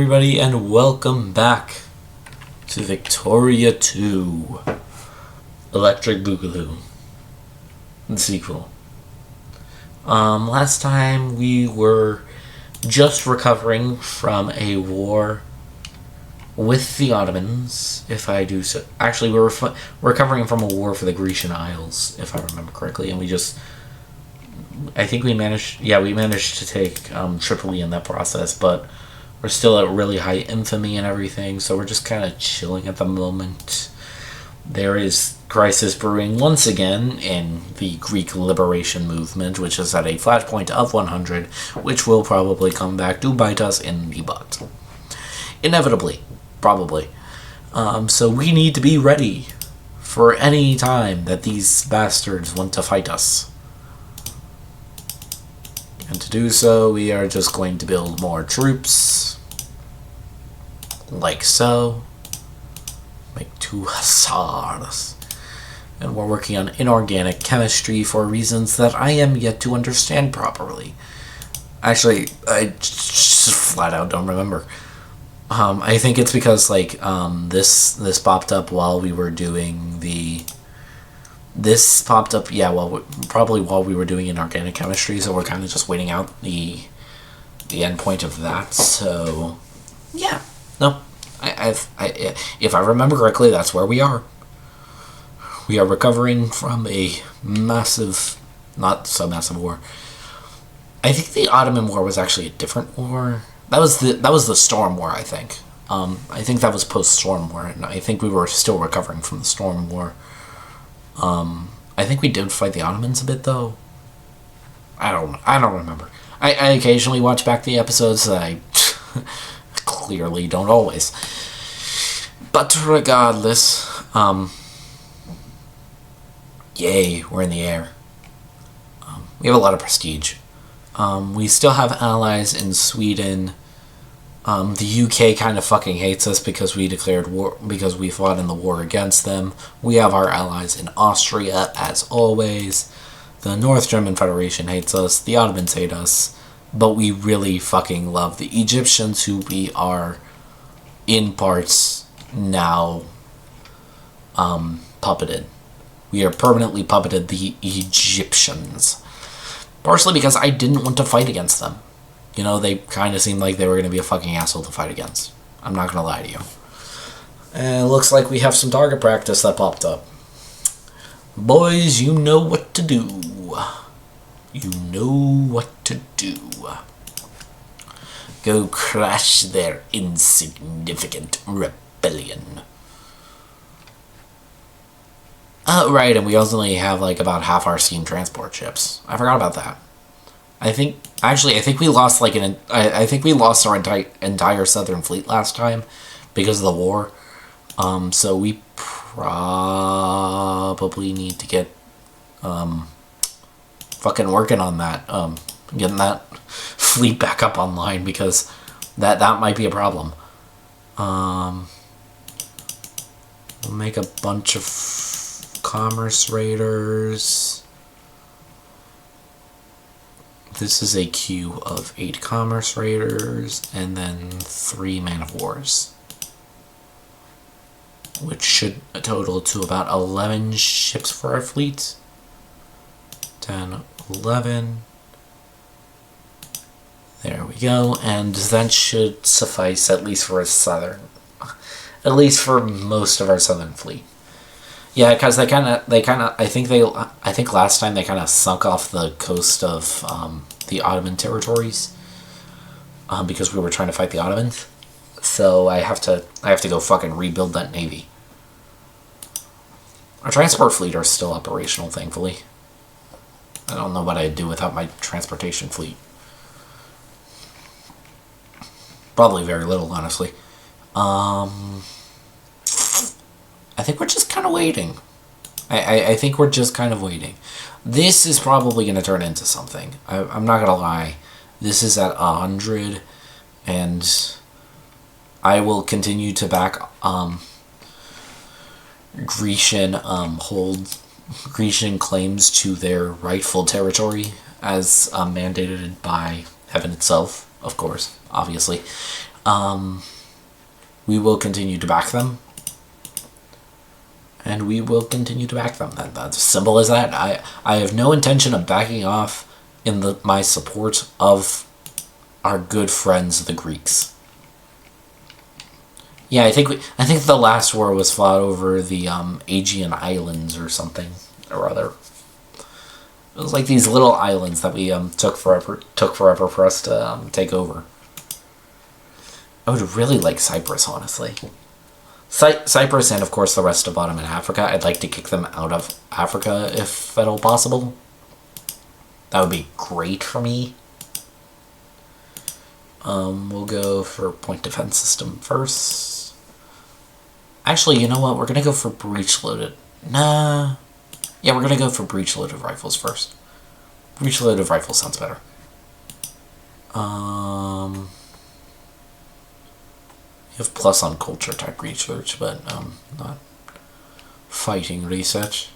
everybody, and welcome back to Victoria 2 Electric Boogaloo, the sequel. Last time we were just recovering from a war with the Ottomans, if I do so. Actually, we were recovering from a war for the Grecian Isles, if I remember correctly, and I think we managed to take Tripoli in that process, but we're still at really high infamy and everything, so we're just kind of chilling at the moment. There is crisis brewing once again in the Greek liberation movement, which is at a flashpoint of 100, which will probably come back to bite us in the butt. Inevitably. Probably. So we need to be ready for any time that these bastards want to fight us. And to do so, we are just going to build more troops. Like so. Make 2 hussars. And we're working on inorganic chemistry for reasons that I am yet to understand properly. Actually, I just flat out don't remember. I think it's because, this popped up while we were doing while we were doing inorganic chemistry, so we're kind of just waiting out the end point of that. So, yeah, no, if I remember correctly, that's where we are. We are recovering from a massive, not so massive war. I think the Ottoman War was actually a different war. That was the Storm War, I think. I think that was post-Storm War, and I think we were still recovering from the Storm War. I think we did fight the Ottomans a bit, though. I don't remember. I occasionally watch back the episodes that I clearly don't always. But regardless, yay, we're in the air. We have a lot of prestige. We still have allies in Sweden. The UK kind of fucking hates us because we declared war, because we fought in the war against them. We have our allies in Austria, as always. The North German Federation hates us. The Ottomans hate us. But we really fucking love the Egyptians, who we are, in parts, now puppeted. We are permanently puppeted the Egyptians. Partially because I didn't want to fight against them. You know, they kind of seemed like they were going to be a fucking asshole to fight against. I'm not going to lie to you. And it looks like we have some target practice that popped up. Boys, you know what to do. You know what to do. Go crash their insignificant rebellion. Right, and we only have about half our steam transport ships. I forgot about that. I think we lost I think we lost our entire Southern Fleet last time because of the war. So we probably need to get fucking working on that. Getting that fleet back up online, because that might be a problem. We'll make a bunch of commerce raiders. This is a queue of 8 commerce raiders and then 3 man of wars, which should total to about 11 ships for our fleet. 10, 11. There we go, and that should suffice at least for most of our southern fleet. Yeah, because I think last time they kind of sunk off the coast of the Ottoman territories because we were trying to fight the Ottomans. So I have to go fucking rebuild that navy. Our transport fleet are still operational, thankfully. I don't know what I'd do without my transportation fleet. Probably very little, honestly. I think we're just kind of waiting. I think we're just kind of waiting. This is probably going to turn into something. I'm not going to lie. This is at 100, and I will continue to back Grecian Grecian claims to their rightful territory as mandated by heaven itself, of course, obviously. We will continue to back them. And we will continue to back them. That's as simple as that. I have no intention of backing off in my support of our good friends, the Greeks. Yeah, I think the last war was fought over the Aegean Islands or something or other. It was like these little islands that we took forever for us to take over. I would really like Cyprus, honestly. Cyprus and, of course, the rest of Ottoman Africa. I'd like to kick them out of Africa if at all possible. That would be great for me. We'll go for point defense system first. Actually, you know what? We're going to go for breech-loaded. Nah. Yeah, we're going to go for breech-loaded rifles first. Breech-loaded rifle sounds better. You have plus on culture type research, but not fighting research.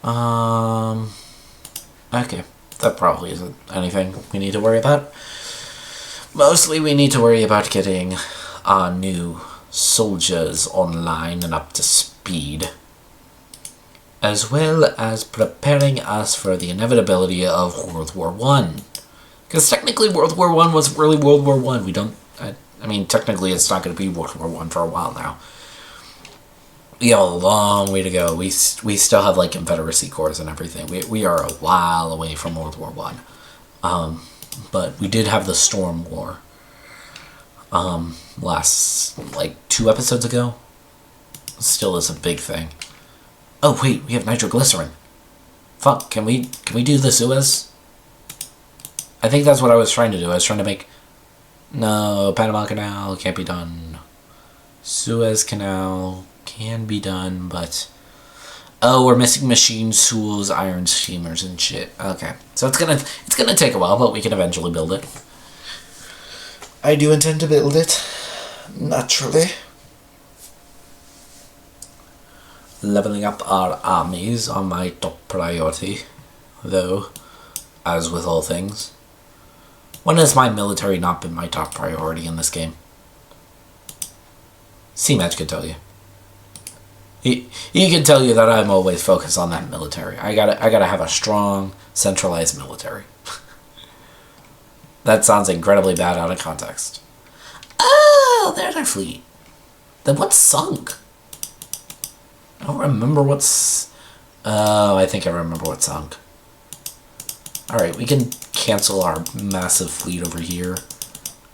Okay, that probably isn't anything we need to worry about. Mostly we need to worry about getting our new soldiers online and up to speed, as well as preparing us for the inevitability of World War I. Because technically World War I wasn't really World War I. We don't... I mean, technically it's not going to be World War I for a while now. We have a long way to go. We still have, like, Confederacy Corps and everything. We are a while away from World War I. But we did have the Storm War. Last, like, 2 episodes ago. Still is a big thing. Oh, wait, we have nitroglycerin. Fuck, can we do the Suez? I think that's what I was trying to do. I was trying to make... No, Panama Canal can't be done. Suez Canal can be done, but... Oh, we're missing machine tools, iron steamers, and shit. Okay, so it's gonna take a while, but we can eventually build it. I do intend to build it, naturally. Leveling up our armies are my top priority, though, as with all things. When has my military not been my top priority in this game? C-Match can tell you. He can tell you that I'm always focused on that military. I gotta have a strong, centralized military. That sounds incredibly bad out of context. Oh, there's our fleet. Then what's sunk? I don't remember what's... Oh, I think I remember what sunk. Alright, we can cancel our massive fleet over here.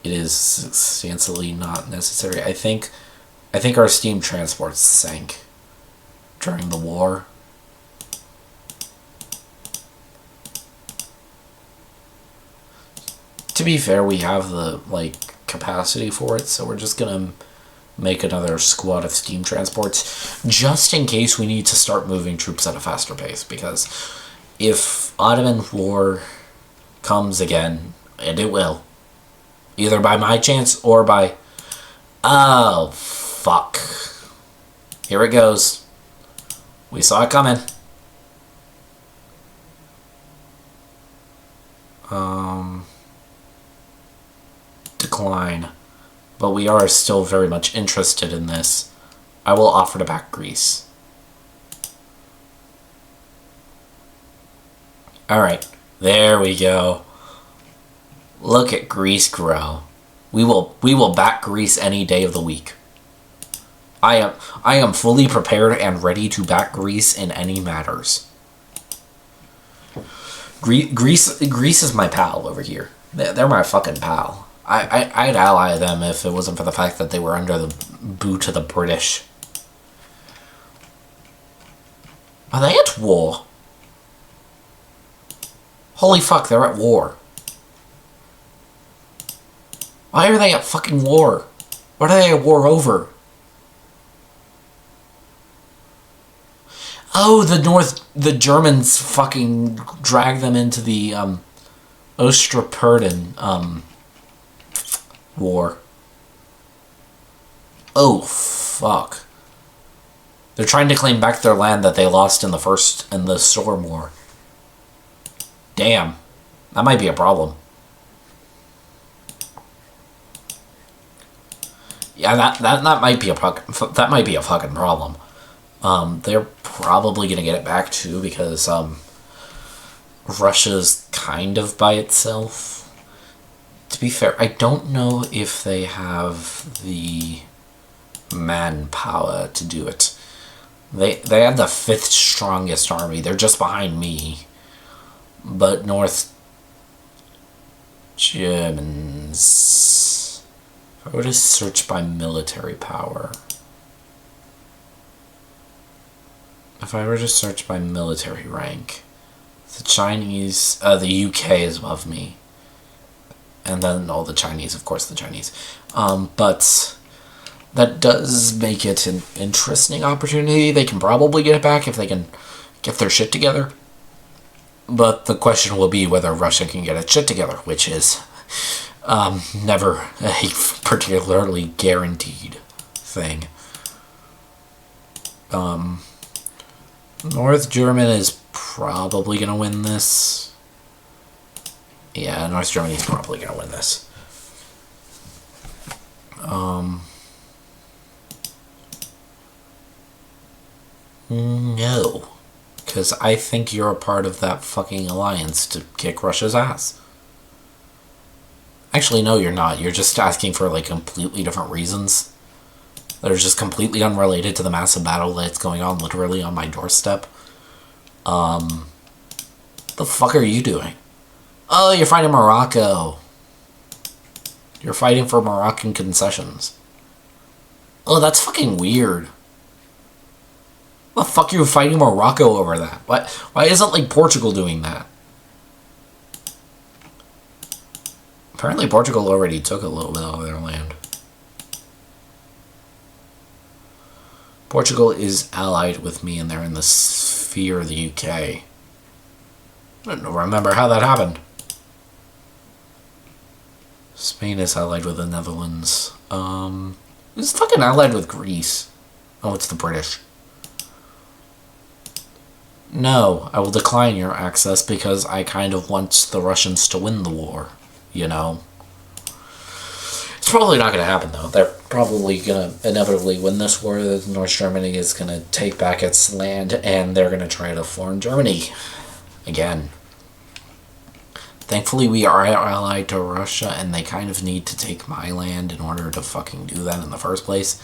It is substantially not necessary. I think our steam transports sank during the war. To be fair, we have the, like, capacity for it, so we're just gonna make another squad of steam transports just in case we need to start moving troops at a faster pace, because if Ottoman War comes again, and it will, either by my chance or by... Oh, fuck. Here it goes. We saw it coming. Decline. But we are still very much interested in this. I will offer to back Greece. Alright, there we go. Look at Greece grow. We will back Greece any day of the week. I am fully prepared and ready to back Greece in any matters. Greece is my pal over here. They're my fucking pal. I'd ally them if it wasn't for the fact that they were under the boot of the British. Are they at war? Holy fuck, they're at war. Why are they at fucking war? What are they at war over? Oh, the Germans fucking dragged them into the, Ostrogothic, war. Oh, fuck. They're trying to claim back their land that they lost in the Storm War. Damn. That might be a problem. Yeah, that might be a fucking problem. They're probably gonna get it back too because Russia's kind of by itself. To be fair, I don't know if they have the manpower to do it. They have the 5th strongest army. They're just behind me. But North Germans... If I were to search by military power... If I were to search by military rank... The Chinese... the UK is above me. And then all the Chinese, of course the Chinese. But... That does make it an interesting opportunity. They can probably get it back if they can get their shit together. But the question will be whether Russia can get its shit together, which is never a particularly guaranteed thing. North German is probably going to win this. Yeah, North Germany is probably going to win this. No. Because I think you're a part of that fucking alliance to kick Russia's ass. Actually, no, you're not. You're just asking for, like, completely different reasons. That are just completely unrelated to the massive battle that's going on literally on my doorstep. The fuck are you doing? Oh, you're fighting Morocco. You're fighting for Moroccan concessions. Oh, that's fucking weird. The fuck are you fighting Morocco over that? Why isn't, like, Portugal doing that? Apparently Portugal already took a little bit of their land. Portugal is allied with me and they're in the sphere of the UK. I don't remember how that happened. Spain is allied with the Netherlands. It's fucking allied with Greece. Oh, it's the British. No, I will decline your access because I kind of want the Russians to win the war, you know? It's probably not going to happen, though. They're probably going to inevitably win this war. North Germany is going to take back its land, and they're going to try to form Germany again. Thankfully, we are allied to Russia, and they kind of need to take my land in order to fucking do that in the first place.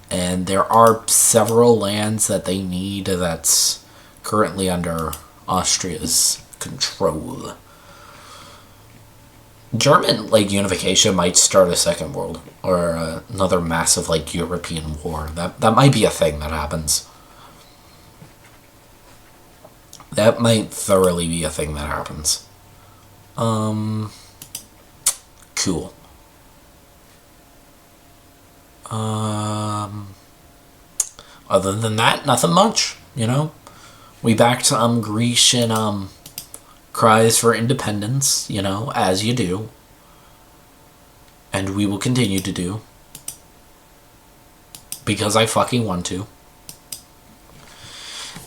And there are several lands that they need that's currently under Austria's control. German, like, unification might start a second world or another massive, like, European war. That might be a thing that happens. That might thoroughly be a thing that happens. Cool. Other than that, nothing much, you know? We backed Grecian cries for independence, you know, as you do. And we will continue to do. Because I fucking want to.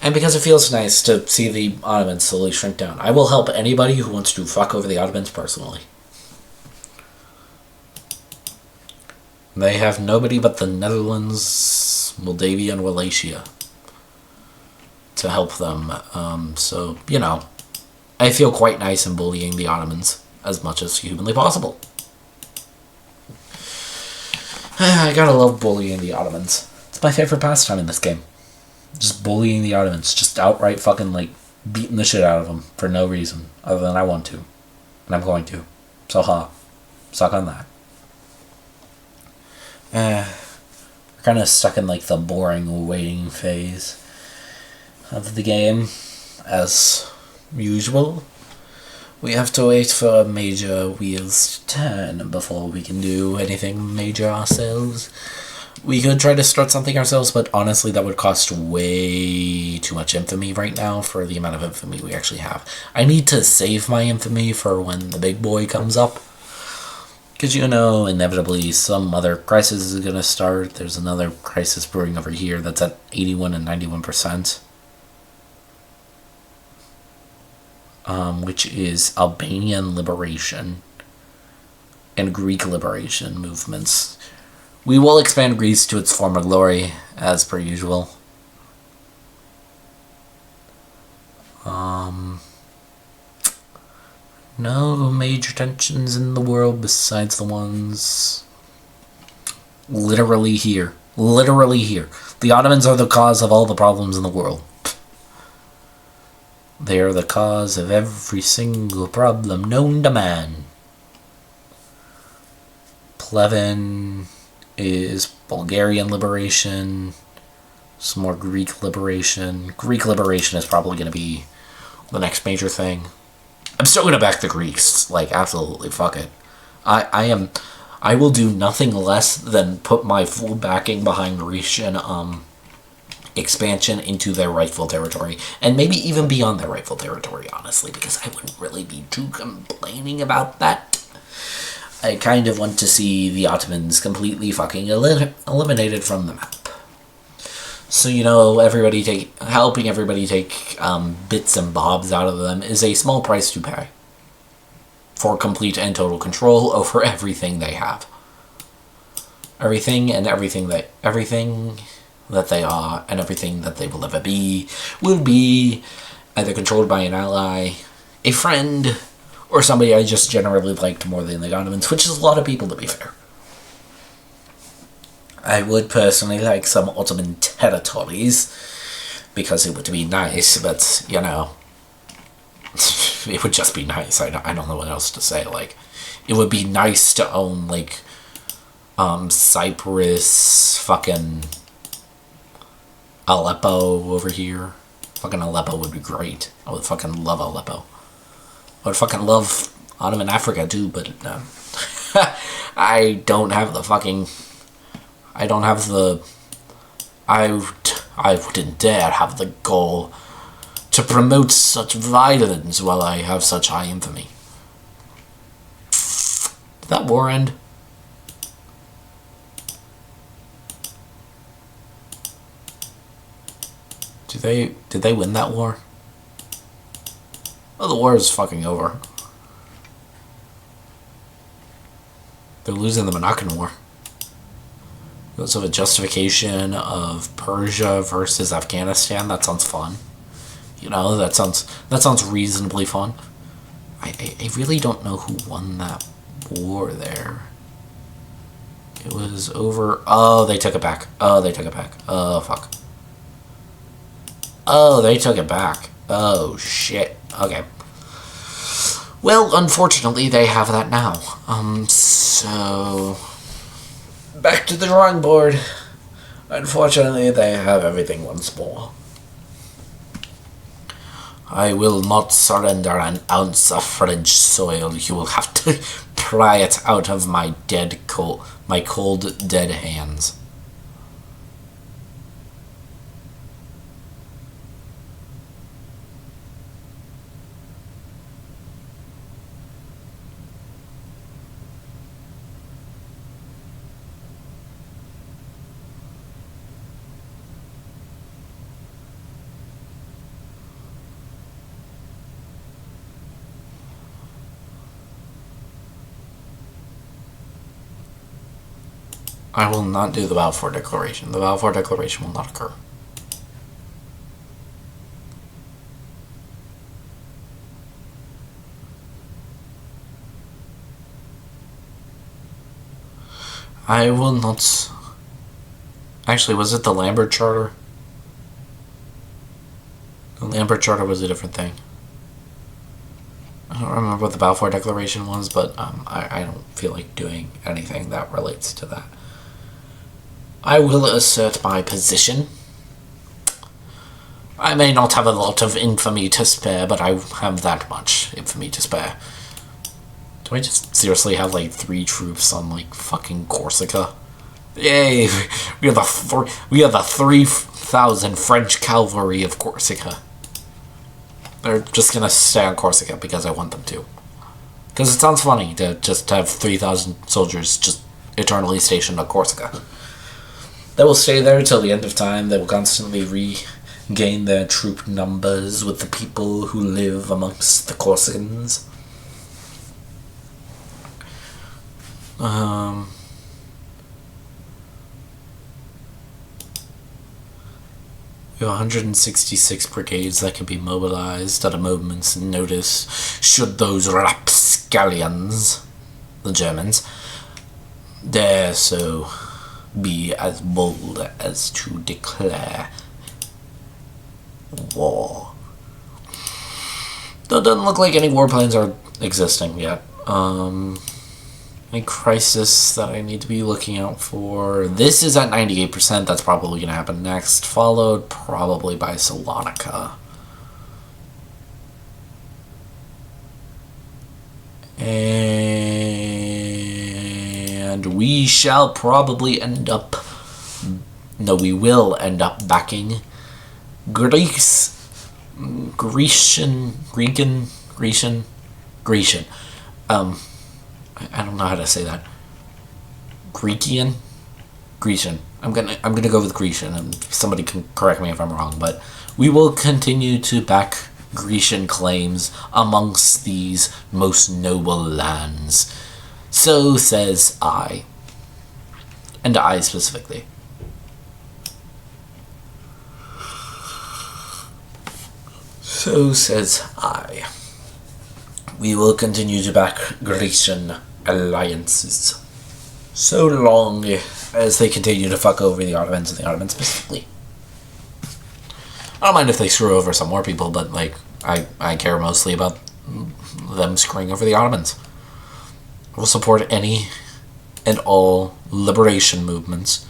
And because it feels nice to see the Ottomans slowly shrink down. I will help anybody who wants to fuck over the Ottomans personally. They have nobody but the Netherlands, Moldavia, and Wallachia to help them. So, you know, I feel quite nice in bullying the Ottomans as much as humanly possible. I gotta love bullying the Ottomans. It's my favorite pastime in this game. Just bullying the Ottomans. Just outright fucking, like, beating the shit out of them for no reason other than I want to. And I'm going to. So, suck on that. We're kind of stuck in, like, the boring waiting phase of the game, as usual. We have to wait for major wheels to turn before we can do anything major ourselves. We could try to start something ourselves, but honestly that would cost way too much infamy right now for the amount of infamy we actually have. I need to save my infamy for when the big boy comes up. Because, you know, inevitably some other crisis is going to start. There's another crisis brewing over here that's at 81 and 91%. Which is Albanian liberation and Greek liberation movements, We will expand Greece to its former glory, as per usual. No major tensions in the world besides the ones literally here. Literally here. The Ottomans are the cause of all the problems in the world. They are the cause of every single problem known to man. Plevin is Bulgarian liberation. Some more Greek liberation. Greek liberation is probably going to be the next major thing. I'm still going to back the Greeks. Like, absolutely, fuck it. I will do nothing less than put my full backing behind Grecian expansion into their rightful territory. And maybe even beyond their rightful territory, honestly, because I wouldn't really be too complaining about that. I kind of want to see the Ottomans completely fucking eliminated from the map. So, you know, helping everybody take bits and bobs out of them is a small price to pay for complete and total control over everything they have. Everything that they are and everything that they will ever be will be either controlled by an ally, a friend, or somebody I just generally liked more than the Ottomans, which is a lot of people, to be fair. I would personally like some Ottoman territories, because it would be nice, but, you know, it would just be nice. I don't know what else to say. Like, it would be nice to own, like, Cyprus, fucking Aleppo over here. Fucking Aleppo would be great. I would fucking love Aleppo. I would fucking love Ottoman Africa, too, but, I don't have the fucking... I wouldn't dare have the gall to promote such violence while I have such high infamy. Did that war end? Did they win that war? Oh, the war is fucking over. They're losing the Moroccan War. Because of a justification of Persia versus Afghanistan. That sounds fun. You know, that sounds reasonably fun. I really don't know who won that war there. It was over... Oh, they took it back. Oh, fuck. Oh, they took it back. Oh, shit. Okay. Well, unfortunately, they have that now. So... Back to the drawing board. Unfortunately, they have everything once more. I will not surrender an ounce of French soil. You will have to pry it out of my cold, dead hands. I will not do the Balfour Declaration. The Balfour Declaration will not occur. I will not... Actually, was it the Lambert Charter? The Lambert Charter was a different thing. I don't remember what the Balfour Declaration was, but I don't feel like doing anything that relates to that. I will assert my position. I may not have a lot of infamy to spare, but I have that much infamy to spare. Do I just seriously have, like, 3 troops on, like, fucking Corsica? Yay! We have the 3,000 French cavalry of Corsica. They're just gonna stay on Corsica because I want them to. Because it sounds funny to just have 3,000 soldiers just eternally stationed on Corsica. They will stay there till the end of time. They will constantly regain their troop numbers with the people who live amongst the Corsicans. We have 166 brigades that can be mobilized at a moment's notice should those rapscallions, the Germans, dare so be as bold as to declare war. Though it doesn't look like any war plans are existing yet. Any crisis that I need to be looking out for? This is at 98%. That's probably going to happen next, followed probably by Salonika. And we shall probably end up... No, we will end up backing Grecian. I don't know how to say that. Grecian. I'm gonna go with Grecian, and somebody can correct me if I'm wrong. But we will continue to back Grecian claims amongst these most noble lands. So says I, and I specifically. So says I. We will continue to back Grecian alliances so long as they continue to fuck over the Ottomans, and the Ottomans specifically. I don't mind if they screw over some more people, but like I care mostly about them screwing over the Ottomans. We'll support any and all liberation movements.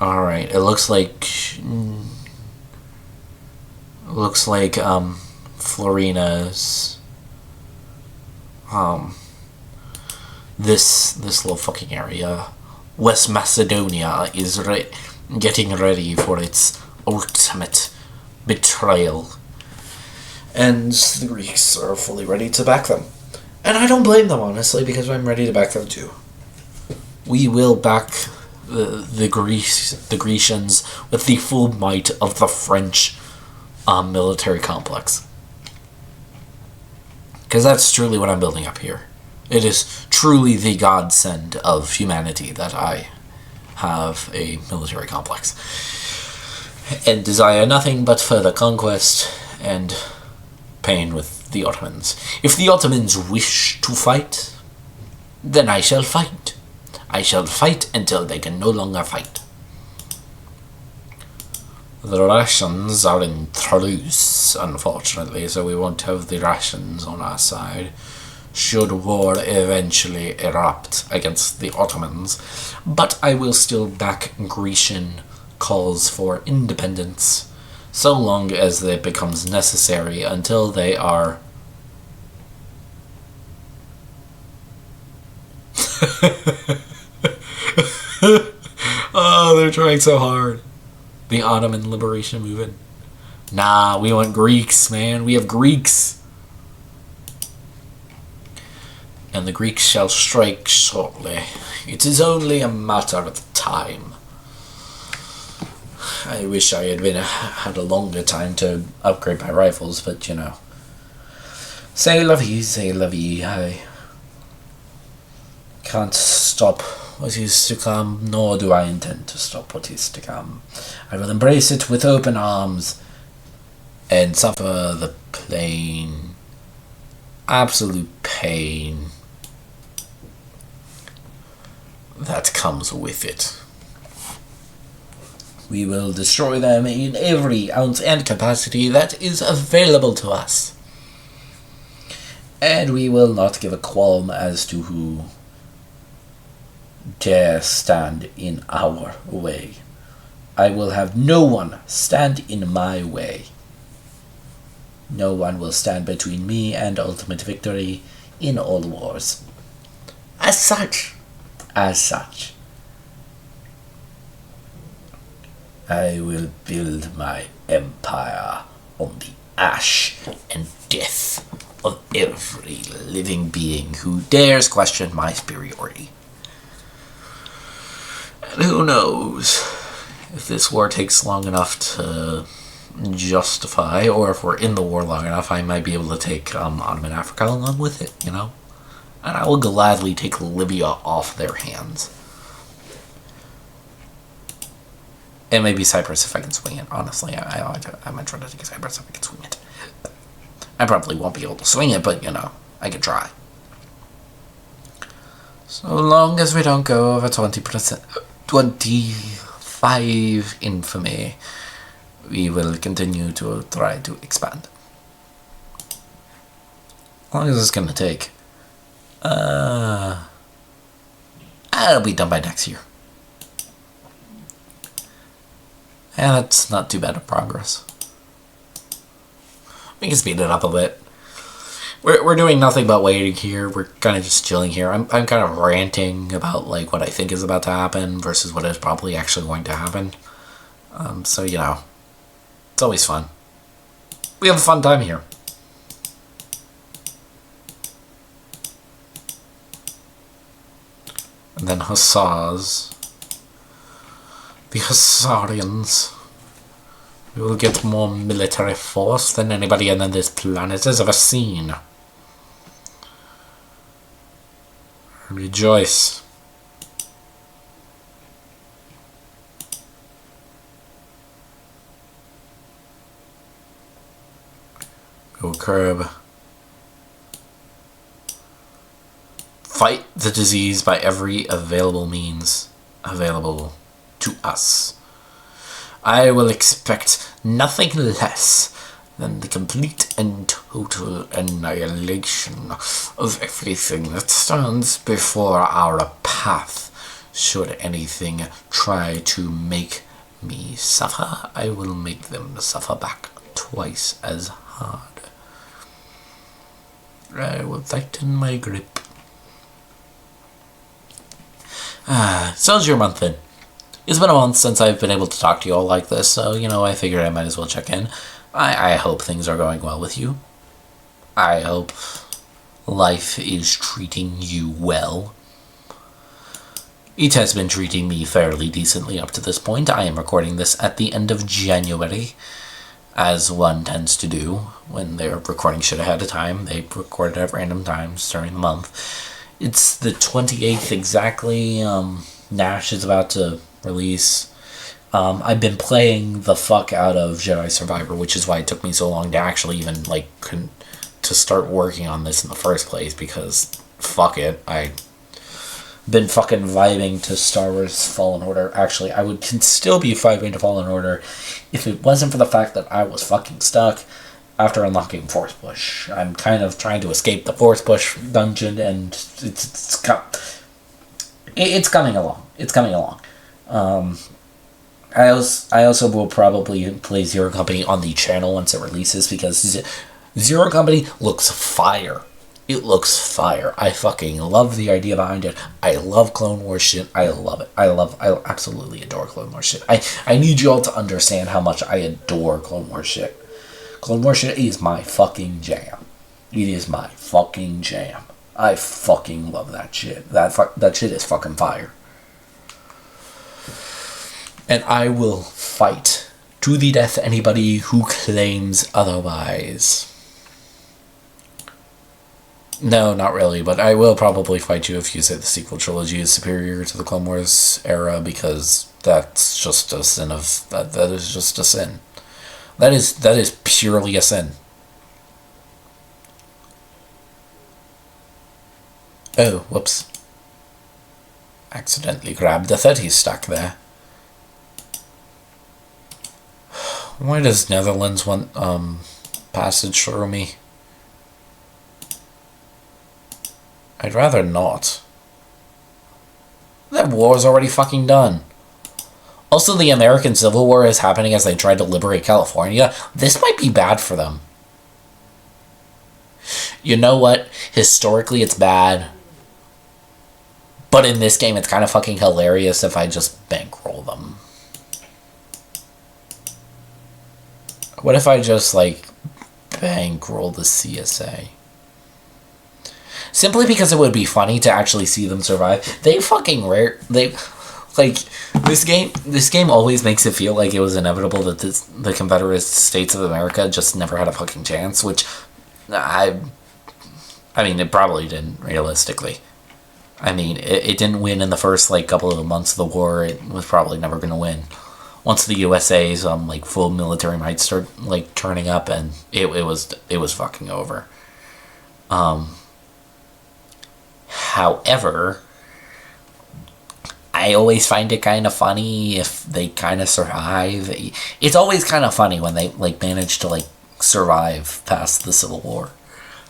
Alright, it looks like Florina's this little fucking area, West Macedonia, is getting ready for its ultimate betrayal, and the Greeks are fully ready to back them, and I don't blame them, honestly, because I'm ready to back them too. We will back the Grecians with the full might of the French military complex. Because that's truly what I'm building up here. It is truly the godsend of humanity that I have a military complex. And desire nothing but further conquest and pain with the Ottomans. If the Ottomans wish to fight, then I shall fight. I shall fight until they can no longer fight. The Russians are in truce, unfortunately, so we won't have the Russians on our side should war eventually erupt against the Ottomans. But I will still back Grecian calls for independence so long as it becomes necessary until they are... Oh, they're trying so hard. The Ottoman liberation movement. Nah, we want Greeks, man. We have Greeks. And the Greeks shall strike shortly. It is only a matter of time. I wish I had a longer time to upgrade my rifles, but you know. C'est la vie, c'est la vie. I can't stop what is to come, nor do I intend to stop what is to come. I will embrace it with open arms and suffer the plain, absolute pain that comes with it. We will destroy them in every ounce and capacity that is available to us. And we will not give a qualm as to who dare stand in our way. I will have no one stand in my way. No one will stand between me and ultimate victory in all wars. As such, I will build my empire on the ash and death of every living being who dares question my superiority. And who knows if this war takes long enough to justify, or if we're in the war long enough, I might be able to take Ottoman Africa along with it, you know? And I will gladly take Libya off their hands. It may be Cyprus if I can swing it, honestly. I might try to take Cyprus if I can swing it. I probably won't be able to swing it, but, you know, I can try. So long as we don't go over 20%, 25 infamy, we will continue to try to expand. As long as it's going to take. It'll be done by next year. And that's not too bad of progress. We can speed it up a bit. We're doing nothing but waiting here. We're kind of just chilling here. I'm kind of ranting about like what I think is about to happen versus what is probably actually going to happen. So, you know, it's always fun. We have a fun time here. And then hussars. The Hussarians. We will get more military force than anybody on this planet has ever seen. Rejoice. Go curb. Fight the disease by every available means available to us. I will expect nothing less than the complete and total annihilation of everything that stands before our path. Should anything try to make me suffer, I will make them suffer back twice as hard. I will tighten my grip. So how's your month been? It's been a month since I've been able to talk to you all like this, so, you know, I figured I might as well check in. I hope things are going well with you. I hope life is treating you well. It has been treating me fairly decently up to this point. I am recording this at the end of January, as one tends to do when they're recording shit ahead of time. They record it at random times during the month. It's the 28th exactly. Nash is about to release. I've been playing the fuck out of Jedi Survivor, which is why it took me so long to actually even, like, to start working on this in the first place, because fuck it, I've been fucking vibing to Star Wars Fallen Order. Actually, I can still be vibing to Fallen Order if it wasn't for the fact that I was fucking stuck after unlocking Force Push. I'm kind of trying to escape the Force Push dungeon, and it's coming along. It's coming along. I also will probably play Zero Company on the channel once it releases, because Zero Company looks fire. It looks fire. I fucking love the idea behind it. I love Clone Wars shit. I love it. I absolutely adore Clone Wars shit. I need you all to understand how much I adore Clone Wars shit. Clone Wars shit is my fucking jam. It is my fucking jam. I fucking love that shit. That shit is fucking fire. And I will fight to the death anybody who claims otherwise. No, not really, but I will probably fight you if you say the sequel trilogy is superior to the Clone Wars era, because that's just a sin of... That is just a sin. That is purely a sin. Oh, whoops. Accidentally grabbed the 30 stack there. Why does Netherlands want passage through me? I'd rather not. That war's already fucking done. Also, the American Civil War is happening as they try to liberate California. This might be bad for them. You know what? Historically, it's bad. But in this game, it's kind of fucking hilarious if I just bankroll them. What if I just, like, bankroll the CSA? Simply because it would be funny to actually see them survive. They fucking rare. Like, this game always makes it feel like it was inevitable that the Confederate States of America just never had a fucking chance, which I mean, it probably didn't, realistically. I mean, it didn't win in the first, like, couple of months of the war. It was probably never going to win. once the USA's like full military might start like turning up, and it was fucking over. However, I always find it kind of funny if they kind of survive. It's always kind of funny when they like manage to like survive past the Civil War.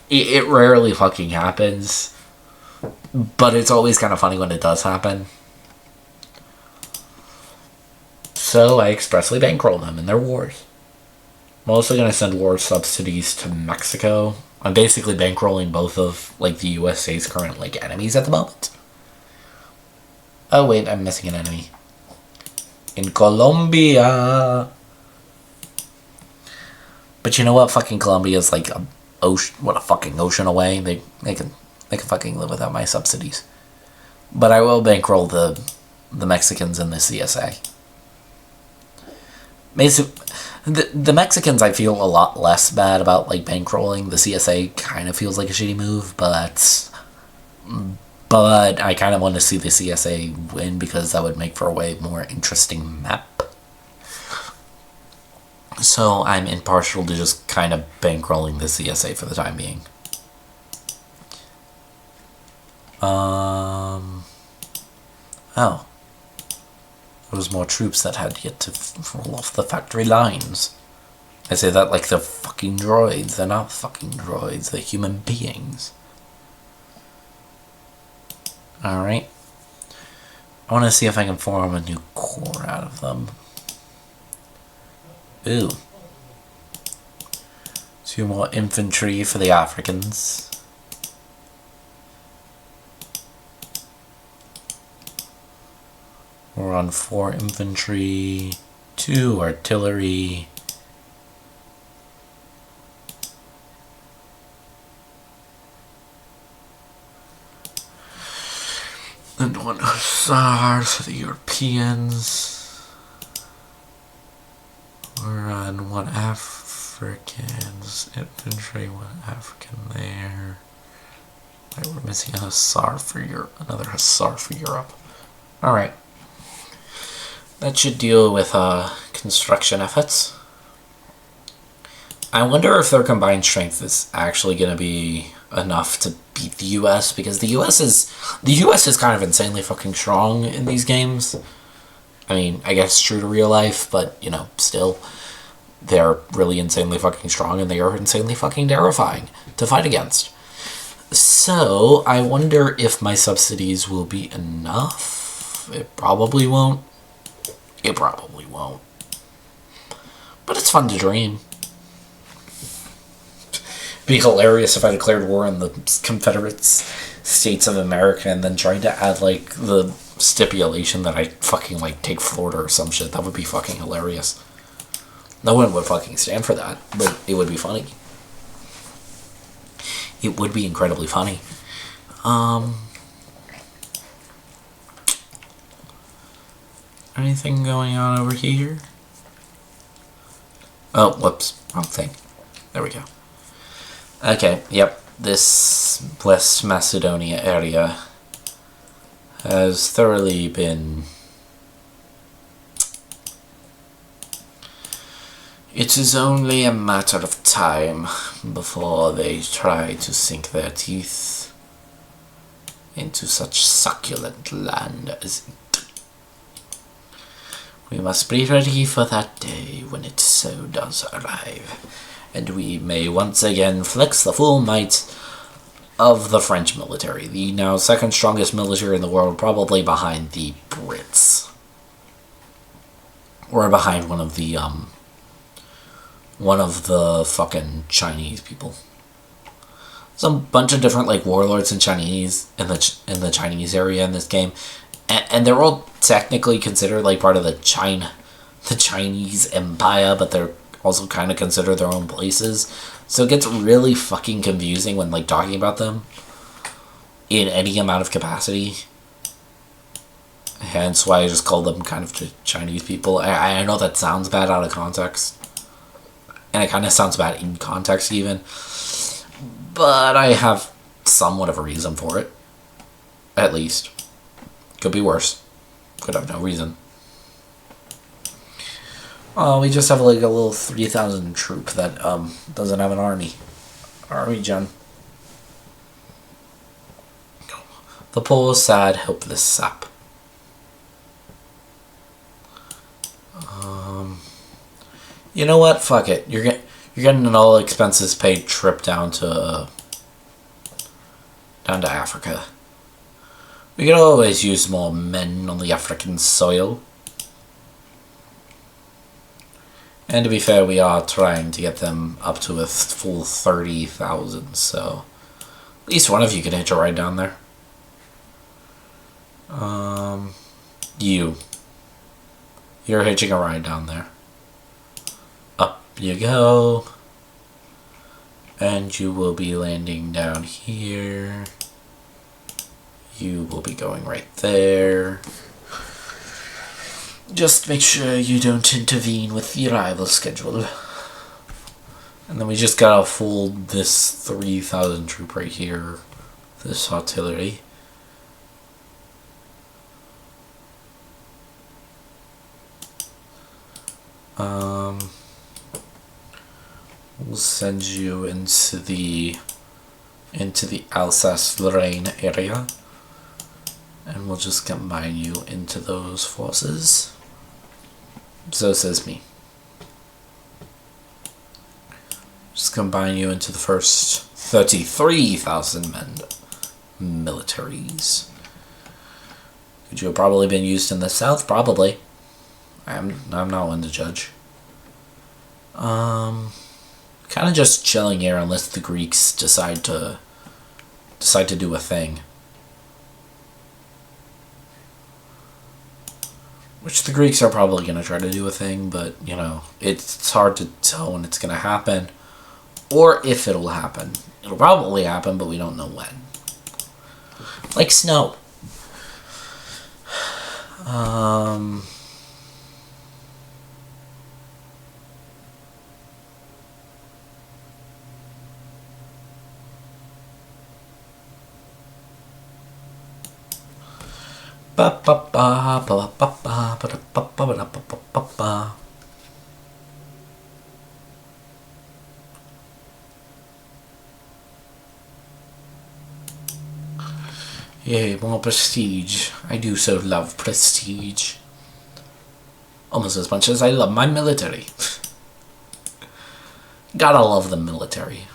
It rarely fucking happens, but it's always kind of funny when it does happen. So I expressly bankroll them in their wars. I'm also going to send war subsidies to Mexico. I'm basically bankrolling both of like the USA's current like enemies at the moment. Oh wait, I'm missing an enemy. In Colombia. But you know what? Fucking Colombia is like a fucking ocean away. They can fucking live without my subsidies. But I will bankroll the Mexicans and the CSA. The Mexicans I feel a lot less bad about like bankrolling. The CSA kind of feels like a shitty move, but I kind of want to see the CSA win because that would make for a way more interesting map. So I'm impartial to just kind of bankrolling the CSA for the time being. Oh. There was more troops that had yet to roll off the factory lines. I say that like they're fucking droids. They're not fucking droids. They're human beings. Alright. I want to see if I can form a new corps out of them. Ooh. 2 more infantry for the Africans. We're on 4 infantry, 2 artillery. And 1 hussars for the Europeans. We're on 1 Africans, infantry, 1 African there. Right, we're missing a hussar for Europe, another hussar for Europe. Alright. That should deal with construction efforts. I wonder if their combined strength is actually going to be enough to beat the US, because the US is kind of insanely fucking strong in these games. I mean, I guess true to real life, but you know, still, they're really insanely fucking strong, and they are insanely fucking terrifying to fight against. So I wonder if my subsidies will be enough. It probably won't. It probably won't. But it's fun to dream. It'd be hilarious if I declared war on the Confederate States of America and then tried to add, like, the stipulation that I fucking, like, take Florida or some shit. That would be fucking hilarious. No one would fucking stand for that, but it would be funny. It would be incredibly funny. Anything going on over here? Oh, whoops. Wrong thing. There we go. Okay, yep. This West Macedonia area has thoroughly been... It is only a matter of time before they try to sink their teeth into such succulent land as it. We must be ready for that day when it so does arrive, and we may once again flex the full might of the French military, the now second strongest military in the world, probably behind the Brits. Or behind one of the fucking Chinese people. Some bunch of different like warlords in Chinese in the Chinese area in this game. And they're all technically considered like part of the Chinese Empire, but they're also kind of considered their own places. So it gets really fucking confusing when like talking about them in any amount of capacity. Hence why I just call them kind of the Chinese people. I know that sounds bad out of context. And it kind of sounds bad in context even. But I have somewhat of a reason for it. At least. Could be worse. Could have no reason. Oh, we just have like a little 3,000 troop that doesn't have an army. Army, John. The poor, sad, helpless sap. You know what? Fuck it. You're getting an all expenses paid trip down to Africa. We could always use more men on the African soil. And to be fair, we are trying to get them up to a full 30,000, so at least one of you can hitch a ride down there. You're hitching a ride down there. Up you go. And you will be landing down here. You will be going right there. Just make sure you don't intervene with the arrival schedule. And then we just gotta fold this 3,000 troop right here. This artillery. We'll send you into the Alsace-Lorraine area, and we'll just combine you into those forces. So says me. Just combine you into the first 33,000 men militaries. Could you have probably been used in the south? Probably. I'm not one to judge. Kind of just chilling here unless the Greeks decide to do a thing. Which the Greeks are probably going to try to do a thing, but, you know, it's hard to tell when it's going to happen. Or if it'll happen. It'll probably happen, but we don't know when. Like snow. Ba ba ba ba ba ba ba ba ba ba ba ba. Yay, more prestige. I do so love prestige. Almost as much as I love my military. Gotta love the military.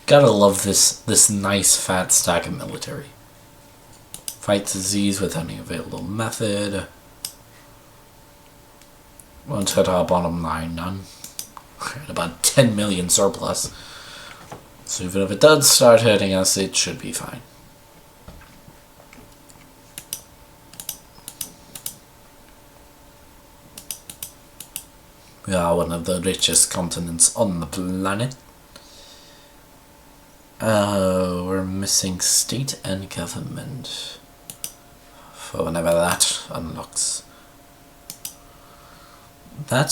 Gotta love this nice fat stack of military. Fight disease with any available method. Won't hit our bottom line, none. At about 10 million surplus. So even if it does start hitting us, it should be fine. We are one of the richest continents on the planet. We're missing state and government. For whenever that unlocks. That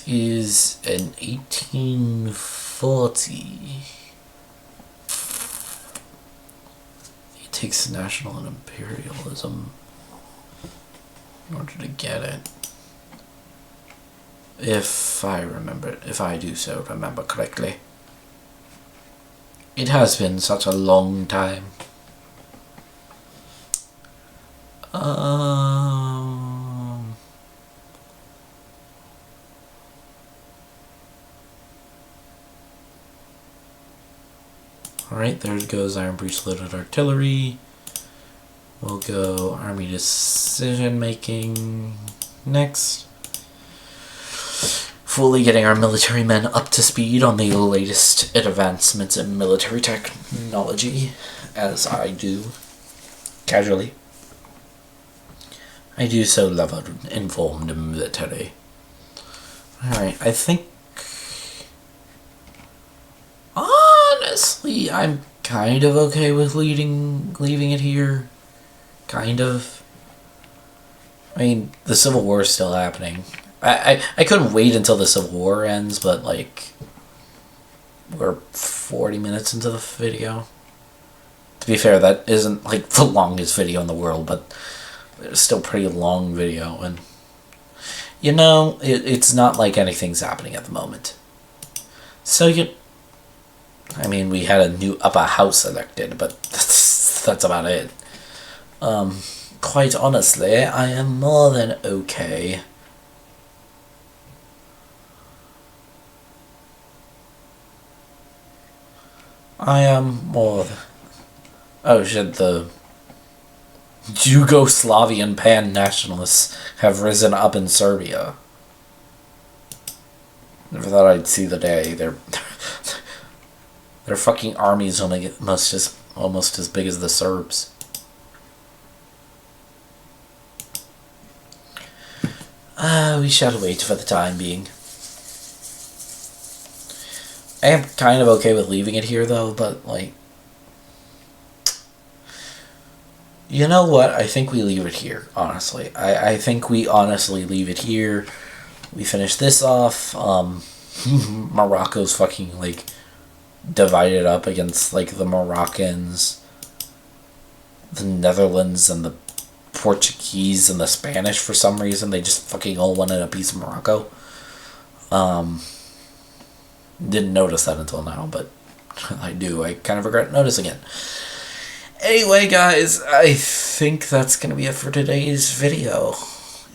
is an 1840. It takes national and imperialism in order to get it. If I do so remember correctly. It has been such a long time. Alright, there goes Iron Breech loaded artillery. We'll go army decision making next. Fully getting our military men up to speed on the latest advancements in military technology, as I do casually. I do so love an informed military. Alright, I think... Honestly, I'm kind of okay with leaving it here. Kind of. I mean, the Civil War is still happening. I couldn't wait until the Civil War ends, but, like... We're 40 minutes into the video. To be fair, that isn't, like, the longest video in the world, but... It's still a pretty long video, and you know, it's not like anything's happening at the moment. So I mean, we had a house elected, but that's about it. Quite honestly, I am more than okay. I am more than... Oh shit, the Yugoslavian pan-nationalists have risen up in Serbia. Never thought I'd see the day. Their fucking armies almost as big as the Serbs. We shall wait for the time being. I am kind of okay with leaving it here, though, but, like... You know what? I think we leave it here, honestly. I think we honestly leave it here. We finish this off. Morocco's fucking, like, divided up against, like, the Moroccans, the Netherlands, and the Portuguese and the Spanish for some reason. They just fucking all wanted a piece of Morocco. Didn't notice that until now, but I do. I kind of regret noticing it. Anyway, guys, I think that's going to be it for today's video.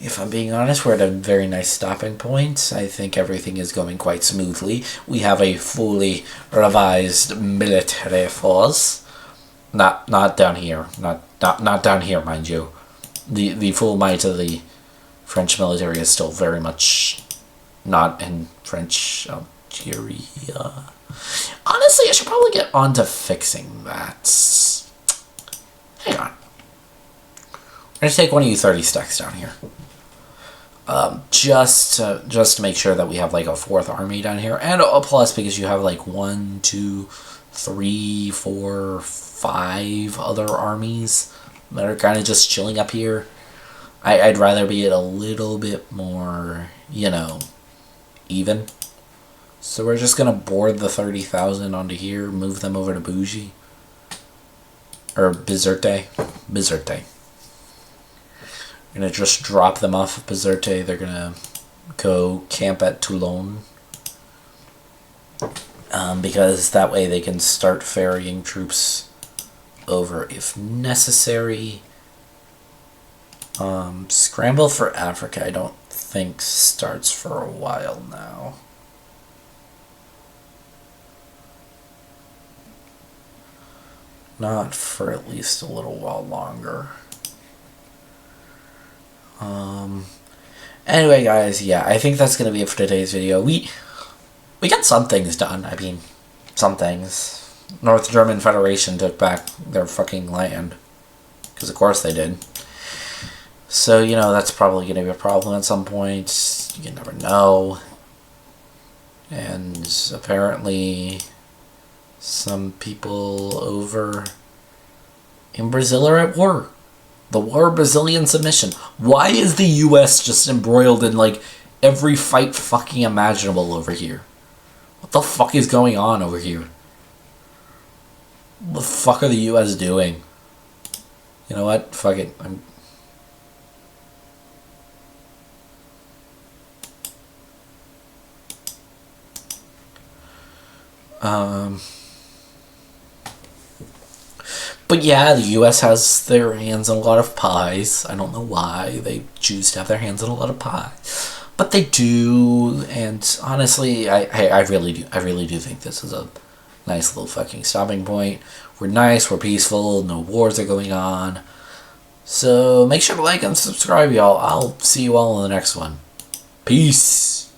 If I'm being honest, we're at a very nice stopping point. I think everything is going quite smoothly. We have a fully revised military force. Not down here. Not down here, mind you. The full might of the French military is still very much not in French Algeria. Honestly, I should probably get on to fixing that. Hang on. I'm going to take one of you 30 stacks down here. Just to make sure that we have like a 4th army down here. And a plus because you have like 1, 2, 3, 4, 5 other armies that are kind of just chilling up here. I'd rather be at a little bit more, you know, even. So we're just going to board the 30,000 onto here, move them over to Bougie. Or Bizerte. Bizerte. We're going to just drop them off of Bizerte. They're going to go camp at Toulon. Because that way they can start ferrying troops over if necessary. Scramble for Africa, I don't think starts for a while now. Not for at least a little while longer. Anyway, guys, yeah, I think that's gonna be it for today's video. We got some things done. I mean, some things. North German Federation took back their fucking land. Because of course they did. So, you know, that's probably gonna be a problem at some point. You never know. And apparently some people over in Brazil are at war. The War of Brazilian Submission. Why is the US just embroiled in, like, every fight fucking imaginable over here? What the fuck is going on over here? What the fuck are the US doing? You know what? Fuck it. But yeah, the US has their hands in a lot of pies. I don't know why they choose to have their hands in a lot of pie. But they do, and honestly, I really do think this is a nice little fucking stopping point. We're nice, we're peaceful, no wars are going on. So make sure to like and subscribe, y'all. I'll see you all in the next one. Peace!